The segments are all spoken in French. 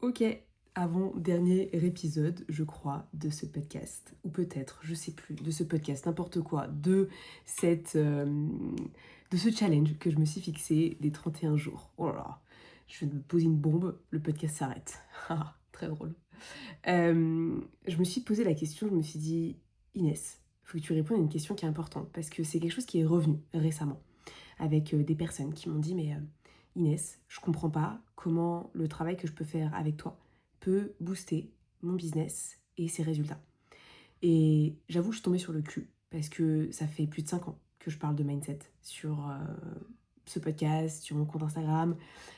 Ok, avant-dernier épisode, je crois, de ce podcast, ou peut-être, je sais plus, de ce podcast, n'importe quoi, de ce challenge que je me suis fixé des 31 jours. Oh là là, je viens de me poser une bombe, le podcast s'arrête. Haha, très drôle. Je me suis posé la question, je me suis dit, Inès, faut que tu répondes à une question qui est importante, parce que c'est quelque chose qui est revenu récemment, avec des personnes qui m'ont dit, mais Inès, je comprends pas comment le travail que je peux faire avec toi peut booster mon business et ses résultats. Et j'avoue, je suis tombée sur le cul parce que ça fait plus de 5 ans que je parle de mindset sur ce podcast, sur mon compte Instagram,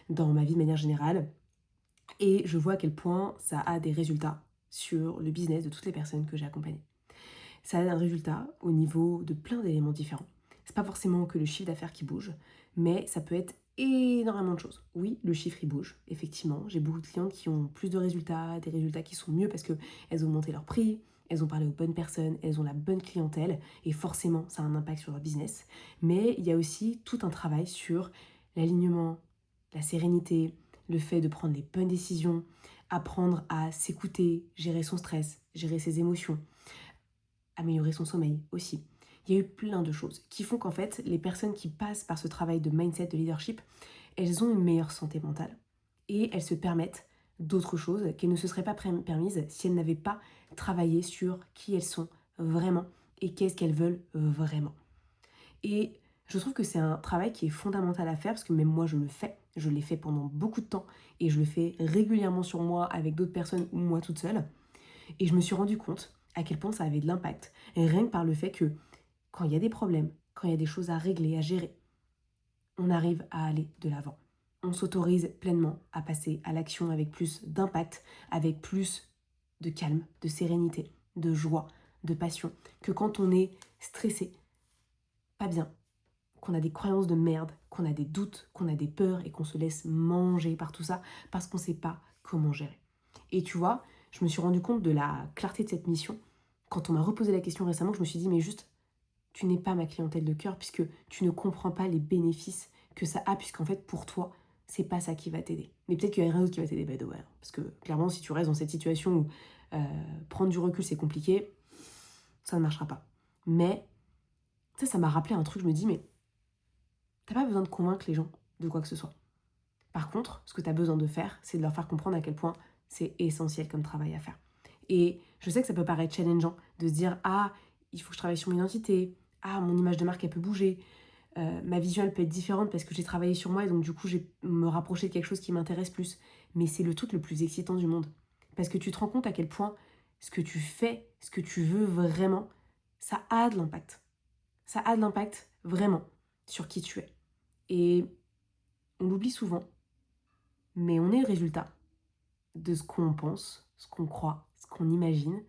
dans ma vie de manière générale. Et je vois à quel point ça a des résultats sur le business de toutes les personnes que j'ai accompagnées. Ça a un résultat au niveau de plein d'éléments différents. C'est pas forcément que le chiffre d'affaires qui bouge, mais ça peut être énormément de choses. Oui, le chiffre il bouge, effectivement. J'ai beaucoup de clientes qui ont plus de résultats, des résultats qui sont mieux parce qu'elles ont monté leur prix, elles ont parlé aux bonnes personnes, elles ont la bonne clientèle et forcément ça a un impact sur leur business. Mais il y a aussi tout un travail sur l'alignement, la sérénité, le fait de prendre les bonnes décisions, apprendre à s'écouter, gérer son stress, gérer ses émotions, améliorer son sommeil aussi. Il y a eu plein de choses qui font qu'en fait, les personnes qui passent par ce travail de mindset, de leadership, elles ont une meilleure santé mentale. Et elles se permettent d'autres choses qu'elles ne se seraient pas permises si elles n'avaient pas travaillé sur qui elles sont vraiment et qu'est-ce qu'elles veulent vraiment. Et je trouve que c'est un travail qui est fondamental à faire parce que même moi je le fais. Je l'ai fait pendant beaucoup de temps et je le fais régulièrement sur moi avec d'autres personnes ou moi toute seule. Et je me suis rendu compte à quel point ça avait de l'impact. Et rien que par le fait que quand il y a des problèmes, quand il y a des choses à régler, à gérer, on arrive à aller de l'avant. On s'autorise pleinement à passer à l'action avec plus d'impact, avec plus de calme, de sérénité, de joie, de passion, que quand on est stressé, pas bien, qu'on a des croyances de merde, qu'on a des doutes, qu'on a des peurs et qu'on se laisse manger par tout ça parce qu'on ne sait pas comment gérer. Et tu vois, je me suis rendu compte de la clarté de cette mission. Quand on m'a reposé la question récemment, je me suis dit, mais juste, tu n'es pas ma clientèle de cœur puisque tu ne comprends pas les bénéfices que ça a, puisqu'en fait, pour toi, c'est pas ça qui va t'aider. Mais peut-être qu'il y a rien d'autre qui va t'aider, by the way. Parce que clairement, si tu restes dans cette situation où prendre du recul, c'est compliqué, ça ne marchera pas. Mais ça m'a rappelé un truc, je me dis, mais t'as pas besoin de convaincre les gens de quoi que ce soit. Par contre, ce que tu as besoin de faire, c'est de leur faire comprendre à quel point c'est essentiel comme travail à faire. Et je sais que ça peut paraître challengeant de se dire « Ah, il faut que je travaille sur mon identité. Ah, mon image de marque, elle peut bouger. Ma vision, elle peut être différente parce que j'ai travaillé sur moi et donc du coup, j'ai me rapprocher de quelque chose qui m'intéresse plus. » Mais c'est le truc le plus excitant du monde. Parce que tu te rends compte à quel point ce que tu fais, ce que tu veux vraiment, ça a de l'impact. Ça a de l'impact vraiment sur qui tu es. Et on l'oublie souvent, mais on est le résultat de ce qu'on pense, ce qu'on croit, ce qu'on imagine,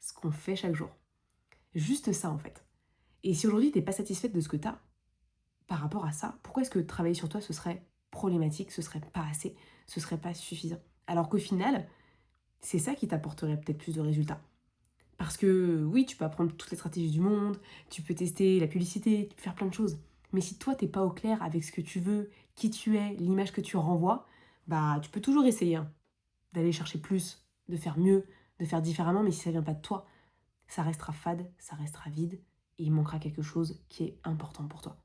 ce qu'on fait chaque jour. Juste ça en fait. Et si aujourd'hui tu n'es pas satisfaite de ce que tu as par rapport à ça, pourquoi est-ce que travailler sur toi ce serait problématique, ce serait pas assez, ce serait pas suffisant? Alors qu'au final, c'est ça qui t'apporterait peut-être plus de résultats. Parce que oui, tu peux apprendre toutes les stratégies du monde, tu peux tester la publicité, tu peux faire plein de choses. Mais si toi, t'es pas au clair avec ce que tu veux, qui tu es, l'image que tu renvoies, bah tu peux toujours essayer hein, d'aller chercher plus, de faire mieux, de faire différemment, mais si ça vient pas de toi, ça restera fade, ça restera vide, et il manquera quelque chose qui est important pour toi.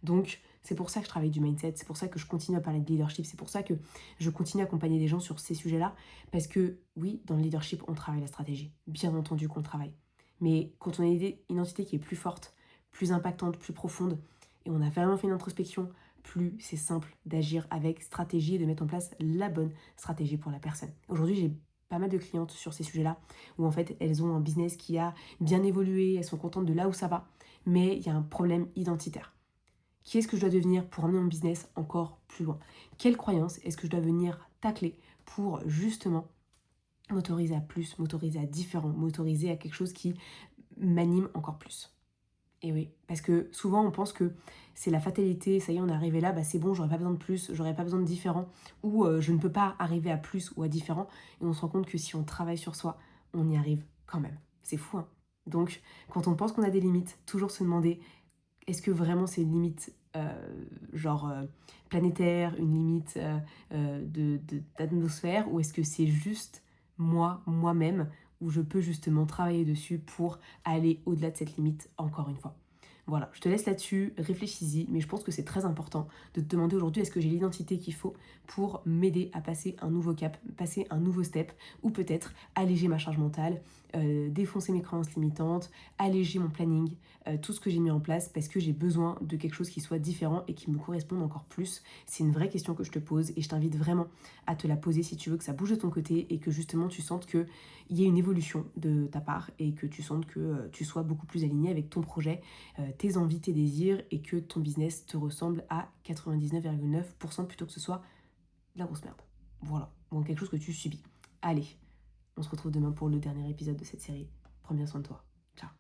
Donc, c'est pour ça que je travaille du mindset, c'est pour ça que je continue à parler de leadership, c'est pour ça que je continue à accompagner des gens sur ces sujets-là, parce que oui, dans le leadership, on travaille la stratégie, bien entendu qu'on le travaille. Mais quand on a une identité qui est plus forte, plus impactante, plus profonde, et on a vraiment fait une introspection, plus c'est simple d'agir avec stratégie et de mettre en place la bonne stratégie pour la personne. Aujourd'hui, j'ai pas mal de clientes sur ces sujets-là, où en fait, elles ont un business qui a bien évolué, elles sont contentes de là où ça va, mais il y a un problème identitaire. Qui est-ce que je dois devenir pour emmener mon business encore plus loin? Quelle croyance est-ce que je dois venir tacler pour justement m'autoriser à plus, m'autoriser à différent, m'autoriser à quelque chose qui m'anime encore plus? Et oui, parce que souvent on pense que c'est la fatalité, ça y est, on est arrivé là, bah c'est bon, j'aurais pas besoin de plus, j'aurais pas besoin de différent, ou je ne peux pas arriver à plus ou à différent, et on se rend compte que si on travaille sur soi, on y arrive quand même. C'est fou, hein? Donc, quand on pense qu'on a des limites, toujours se demander est-ce que vraiment ces limites genre planétaire, une limite d'atmosphère, ou est-ce que c'est juste moi-même, où je peux justement travailler dessus pour aller au-delà de cette limite encore une fois. Voilà, je te laisse là-dessus, réfléchis-y, mais je pense que c'est très important de te demander aujourd'hui est-ce que j'ai l'identité qu'il faut pour m'aider à passer un nouveau cap, passer un nouveau step, ou peut-être alléger ma charge mentale, défoncer mes croyances limitantes, alléger mon planning, tout ce que j'ai mis en place parce que j'ai besoin de quelque chose qui soit différent et qui me corresponde encore plus. C'est une vraie question que je te pose et je t'invite vraiment à te la poser si tu veux que ça bouge de ton côté et que justement tu sentes qu'il y ait une évolution de ta part et que tu sentes que tu sois beaucoup plus aligné avec ton projet, tes envies, tes désirs et que ton business te ressemble à 99,9% plutôt que ce soit de la grosse merde. Voilà, bon, quelque chose que tu subis. Allez, on se retrouve demain pour le dernier épisode de cette série. Prends bien soin de toi. Ciao.